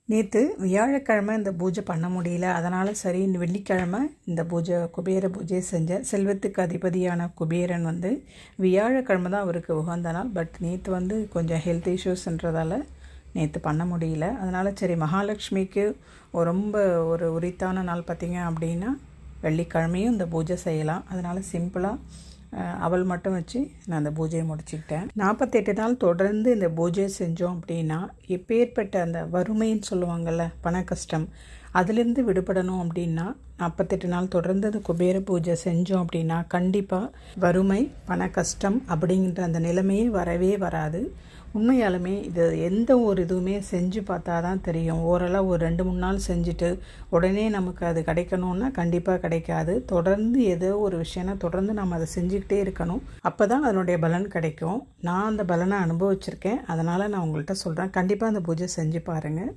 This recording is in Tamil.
நேற்று வியாழக்கிழமை இந்த பூஜை பண்ண முடியல. அதனால் சரி இந்த வெள்ளிக்கிழமை இந்த பூஜை குபேர பூஜை செஞ்சேன். செல்வத்துக்கு அதிபதியான குபேரன் வியாழக்கிழமை தான் அவருக்கு உகந்த நாள். பட் நேற்று கொஞ்சம் ஹெல்த் இஷ்யூஸ்ன்றதால நேற்று பண்ண முடியல. அதனால் சரி மகாலட்சுமிக்கு ரொம்ப ஒரு உரித்தான நாள் பார்த்திங்க அப்படின்னா வெள்ளிக்கிழமையும் இந்த பூஜை செய்யலாம். அதனால் சிம்பிளாக அவள் மட்டும் வச்சு நான் அந்த பூஜையை முடிச்சுக்கிட்டேன். 48 நாள் தொடர்ந்து இந்த பூஜையை செஞ்சோம் அப்படின்னா எப்பேற்பட்ட அந்த வறுமைன்னு சொல்லுவாங்கள்ல, பண கஷ்டம், அதிலிருந்து விடுபடணும் அப்படின்னா 48 நாள் தொடர்ந்து அந்த குபேர பூஜை செஞ்சோம் அப்படின்னா கண்டிப்பாக வறுமை, பண கஷ்டம் அப்படிங்கிற அந்த நிலைமையே வரவே வராது. உண்மையாலுமே இது எந்த ஒரு இதுவுமே செஞ்சு பார்த்தா தான் தெரியும். ஓரளவு ஒரு 2-3 நாள் செஞ்சுட்டு உடனே நமக்கு அது கிடைக்கணுன்னா கண்டிப்பாக கிடைக்காது. தொடர்ந்து ஏதோ ஒரு விஷயம்னா தொடர்ந்து நம்ம அதை செஞ்சுக்கிட்டே இருக்கணும். அப்போ தான் அதனுடைய பலன் கிடைக்கும். நான் அந்த பலனை அனுபவிச்சிருக்கேன். அதனால் நான் உங்கள்கிட்ட சொல்கிறேன், கண்டிப்பாக அந்த பூஜை செஞ்சு பாருங்கள்.